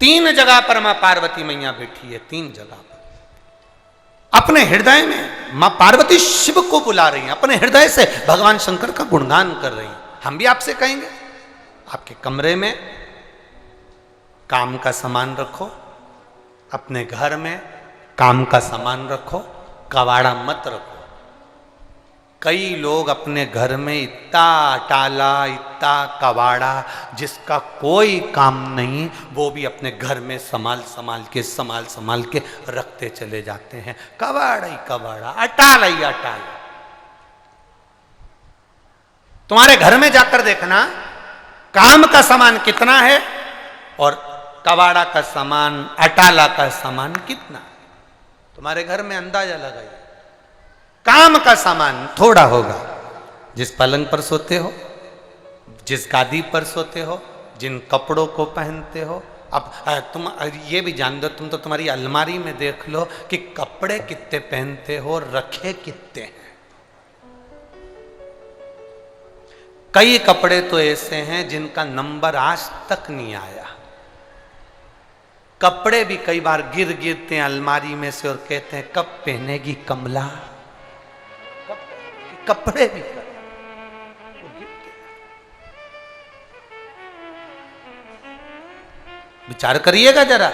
3 जगह पर मां पार्वती मैया बैठी है, 3 जगह पर। अपने हृदय में मां पार्वती शिव को बुला रही हैं, अपने हृदय से भगवान शंकर का गुणगान कर रही हैं। हम भी आपसे कहेंगे, आपके कमरे में काम का सामान रखो, अपने घर में काम का सामान रखो, कबाड़ा मत रखो। कई लोग अपने घर में इतना टाला, इतना कबाड़ा, जिसका कोई काम नहीं, वो भी अपने घर में संभाल संभाल के रखते चले जाते हैं। कबाड़ा ही कबाड़ा, अटाला ही अटाला। तुम्हारे घर में जाकर देखना काम का सामान कितना है और कबाड़ा का सामान, अटाला का सामान कितना है। तुम्हारे घर में अंदाजा लगाइए। काम का सामान थोड़ा होगा, जिस पलंग पर सोते हो, जिस गादी पर सोते हो, जिन कपड़ों को पहनते हो। अब तुम ये भी जान दो, तुम तो तुम्हारी अलमारी में देख लो कि कपड़े कितने पहनते हो, रखे कितने हैं। कई कपड़े तो ऐसे हैं जिनका नंबर आज तक नहीं आया। कपड़े भी कई बार गिरते हैं अलमारी में से और कहते हैं कब पहनेगी कमला। कपड़े भी विचार करिएगा जरा।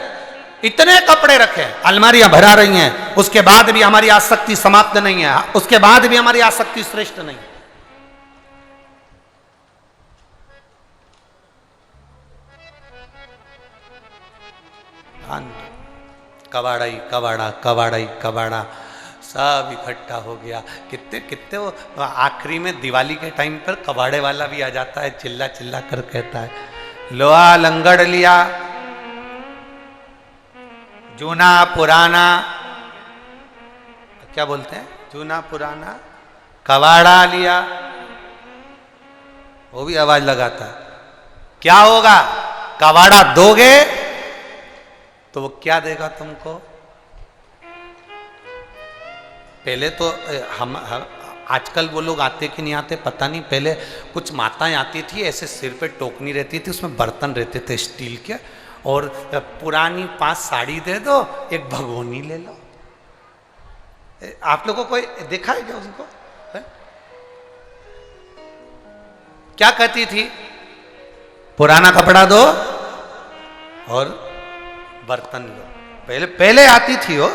इतने कपड़े रखे, अलमारियां भरा रही हैं, उसके बाद भी हमारी आसक्ति समाप्त नहीं है, उसके बाद भी हमारी आसक्ति श्रेष्ठ नहीं है। कबाड़ा ही कबाड़ा, कबाड़ा ही कबाड़ा, सब इकट्ठा हो गया। कितने कितने वो आखिरी में दिवाली के टाइम पर कबाड़े वाला भी आ जाता है, चिल्ला चिल्ला कर कहता है लोहा लंगड़ लिया, जूना पुराना, क्या बोलते हैं, जूना पुराना कबाड़ा लिया। वो भी आवाज लगाता है। क्या होगा, कबाड़ा दोगे तो वो क्या देगा तुमको। पहले तो हम आजकल वो लोग आते कि नहीं आते पता नहीं, पहले कुछ माताएं आती थी, ऐसे सिर पे टोकनी रहती थी, उसमें बर्तन रहते थे स्टील के, और पुरानी 5 साड़ी दे दो, एक भगोनी ले लो। आप लोगों को देखा है क्या उनको है? क्या कहती थी, पुराना कपड़ा दो और बर्तन लो। पहले पहले आती थी वो,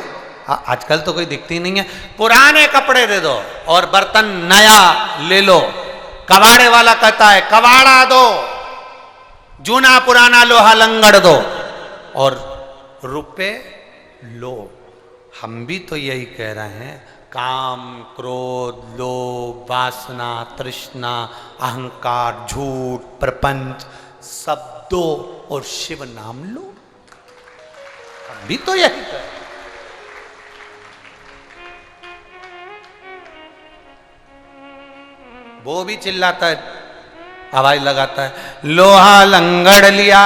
आजकल तो कोई दिखती नहीं है। पुराने कपड़े दे दो और बर्तन नया ले लो। कबाड़े वाला कहता है कबाड़ा दो, जूना पुराना लोहा लंगड़ दो और रुपए लो। हम भी तो यही कह रहे हैं, काम, क्रोध, लोभ, वासना, तृष्णा, अहंकार, झूठ, प्रपंच सब दो और शिव नाम लो। हम भी तो यही कह रहे हैं। वो भी चिल्लाता है, आवाज लगाता है लोहा लंगड़ लिया,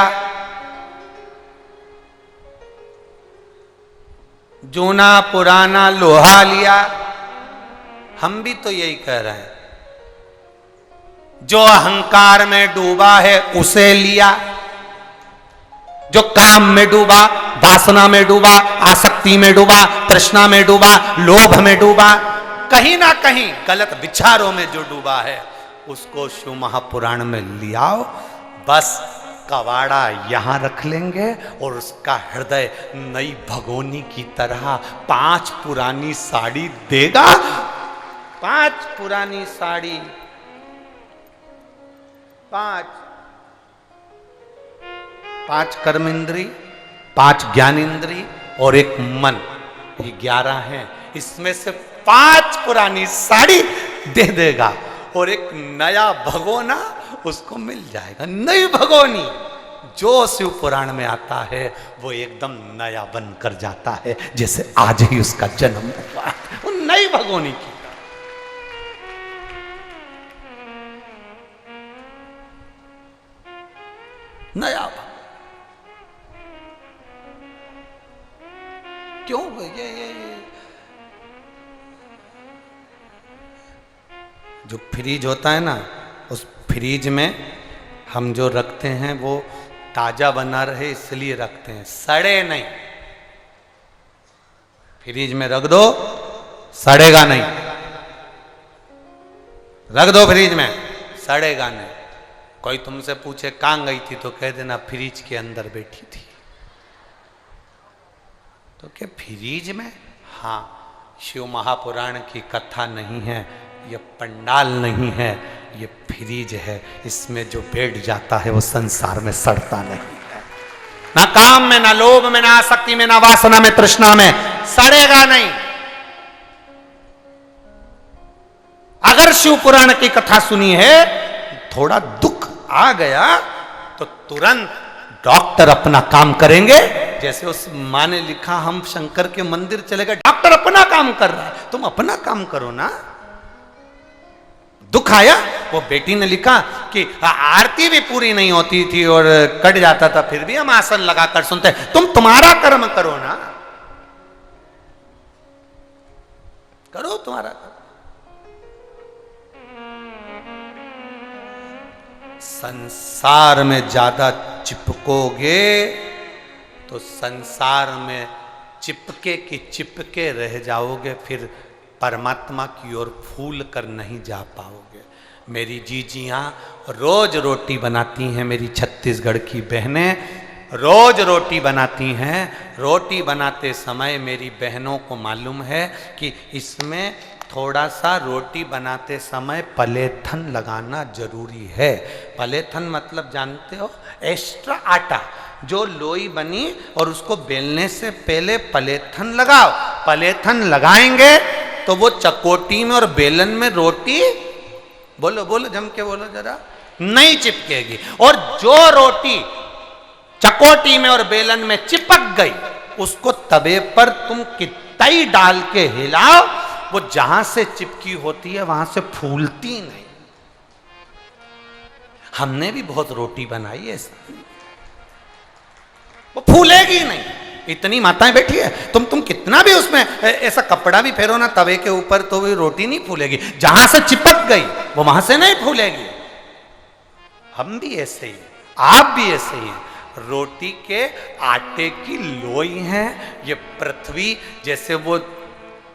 जूना पुराना लोहा लिया। हम भी तो यही कह रहे हैं, जो अहंकार में डूबा है उसे लिया, जो काम में डूबा, वासना में डूबा, आसक्ति में डूबा, तृष्णा में डूबा, लोभ में डूबा, कहीं ना कहीं गलत विचारों में जो डूबा है, उसको शिव महापुराण में लियाओ। बस कबाड़ा यहां रख लेंगे और उसका हृदय नई भगोनी की तरह 5 पुरानी साड़ी देगा। 5 पुरानी साड़ी, 5 कर्म इंद्री, 5 ज्ञान इंद्री और 1 मन, ये 11 हैं। इसमें से 5 पुरानी साड़ी दे देगा और एक नया भगोना उसको मिल जाएगा। नई भगोनी जो शिव पुराण में आता है वो एकदम नया बनकर जाता है, जैसे आज ही उसका जन्म हुआ है। वो नई भगोनी की नया क्यों ये जो फ्रीज होता है ना, उस फ्रीज में हम जो रखते हैं वो ताजा बना रहे इसलिए रखते हैं, सड़े नहीं। फ्रिज में रख दो, सड़ेगा नहीं। रख दो फ्रिज में, सड़ेगा नहीं। कोई तुमसे पूछे कहां गई थी तो कह देना फ्रिज के अंदर बैठी थी। तो क्या फ्रिज में? हाँ, शिव महापुराण की कथा नहीं है, ये पंडाल नहीं है, ये फ्रिज है। इसमें जो बैठ जाता है वो संसार में सड़ता नहीं है। ना काम में, ना लोभ में, ना आसक्ति में, ना वासना में, तृष्णा में, सड़ेगा नहीं। अगर शिव पुराण की कथा सुनी है, थोड़ा दुख आ गया तो तुरंत डॉक्टर अपना काम करेंगे। जैसे उस माँ ने लिखा, हम शंकर के मंदिर चले गए, डॉक्टर अपना काम कर रहा है, तुम अपना काम करो ना। दुख आया, वो बेटी ने लिखा कि आरती भी पूरी नहीं होती थी और कट जाता था, फिर भी हम आसन लगाकर सुनते। तुम तुम्हारा कर्म करो ना, करो तुम्हारा कर्म। संसार में ज्यादा चिपकोगे तो संसार में चिपके की चिपके रह जाओगे, फिर परमात्मा की ओर फूल कर नहीं जा पाओगे। मेरी जीजियाँ रोज रोटी बनाती हैं, मेरी छत्तीसगढ़ की बहनें रोज रोटी बनाती हैं। रोटी बनाते समय मेरी बहनों को मालूम है कि इसमें थोड़ा सा रोटी बनाते समय पलेथन लगाना जरूरी है। पलेथन मतलब जानते हो, एक्स्ट्रा आटा। जो लोई बनी और उसको बेलने से पहले पलेथन लगाओ। पलेथन लगाएंगे तो वो चकोटी में और बेलन में रोटी, बोलो बोलो जम के बोलो जरा, नहीं चिपकेगी। और जो रोटी चकोटी में और बेलन में चिपक गई, उसको तवे पर तुम कितई डाल के हिलाओ, वो जहां से चिपकी होती है वहां से फूलती नहीं। हमने भी बहुत रोटी बनाई है, वो फूलेगी नहीं। इतनी माताएं बैठी है, तुम कितना भी उसमें ऐसा कपड़ा भी फेरो ना तवे के ऊपर, तो वो रोटी नहीं फूलेगी। जहां से चिपक गई वो वहां से नहीं फूलेगी। हम भी ऐसे ही, आप भी ऐसे ही। रोटी के आटे की लोई है ये पृथ्वी। जैसे वो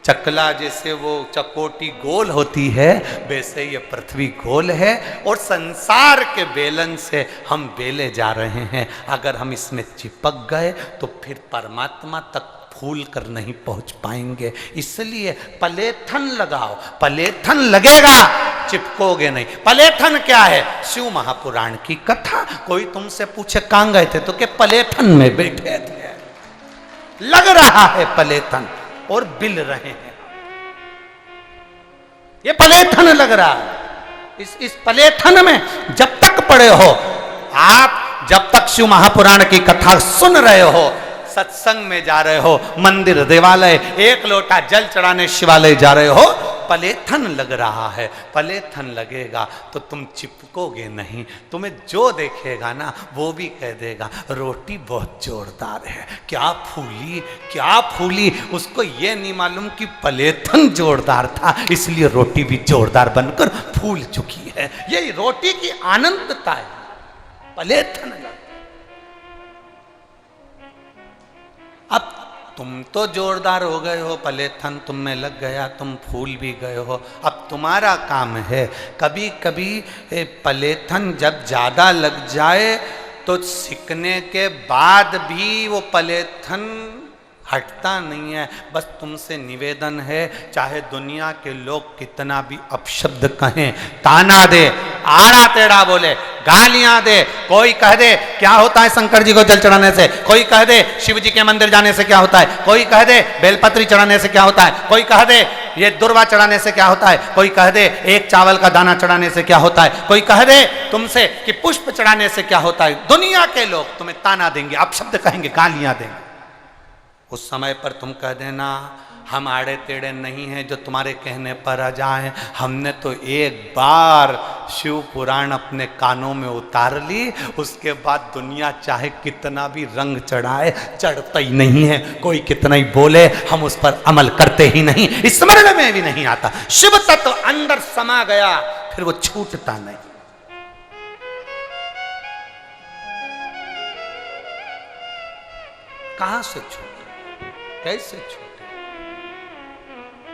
चकला, जैसे वो चकोटी गोल होती है, वैसे ये पृथ्वी गोल है और संसार के बेलन से हम बेले जा रहे हैं। अगर हम इसमें चिपक गए तो फिर परमात्मा तक फूल कर नहीं पहुंच पाएंगे। इसलिए पलेथन लगाओ, पलेथन लगेगा, चिपकोगे नहीं। पलेथन क्या है? शिव महापुराण की कथा। कोई तुमसे पूछे कहां गए थे तो के पलेथन में बैठे थे। लग रहा है पलेथन और बिल रहे हैं, ये पलेथन लग रहा है। इस पलेथन में जब तक पड़े हो आप, जब तक शिव महापुराण की कथा सुन रहे हो, सत्संग में जा रहे हो, मंदिर देवालय एक लोटा जल चढ़ाने शिवालय जा रहे हो, पलेथन लग रहा है। पलेथन लगेगा तो तुम चिपकोगे नहीं। तुम्हें जो देखेगा ना वो भी कह देगा रोटी बहुत जोरदार है, क्या फूली क्या फूली। उसको ये नहीं मालूम कि पलेथन जोरदार था, इसलिए रोटी भी जोरदार बनकर फूल चुकी है। यही रोटी की आनंदता है, पलेथन लग। अब तुम तो जोरदार हो गए हो, पलेथन तुम में लग गया, तुम फूल भी गए हो। अब तुम्हारा काम है, कभी कभी पलेथन जब ज़्यादा लग जाए तो सिकने के बाद भी वो पलेथन हटता नहीं है। बस तुमसे निवेदन है, चाहे दुनिया के लोग कितना भी अपशब्द कहें, ताना दे, आड़ा टेढ़ा बोले, गालियां दे, कोई कह दे क्या होता है शंकर जी को जल चढ़ाने से, कोई कह दे शिव जी के मंदिर जाने से क्या होता है, कोई कह दे बेलपत्री चढ़ाने से क्या होता है, कोई कह दे ये दुर्वा चढ़ाने से क्या होता है, कोई कह दे एक चावल का दाना चढ़ाने से क्या होता है, कोई कह दे तुमसे कि पुष्प चढ़ाने से क्या होता है। दुनिया के लोग तुम्हें ताना देंगे, अपशब्द कहेंगे, गालियां देंगे। उस समय पर तुम कह देना हम आड़े टेढ़े नहीं हैं जो तुम्हारे कहने पर आ जाएं। हमने तो एक बार शिव पुराण अपने कानों में उतार ली, उसके बाद दुनिया चाहे कितना भी रंग चढ़ाए चढ़ता ही नहीं है। कोई कितना ही बोले हम उस पर अमल करते ही नहीं, स्मरण में भी नहीं आता। शिव तत्व अंदर समा गया फिर वो छूटता नहीं। कहां से छूटे, कैसे छूटे?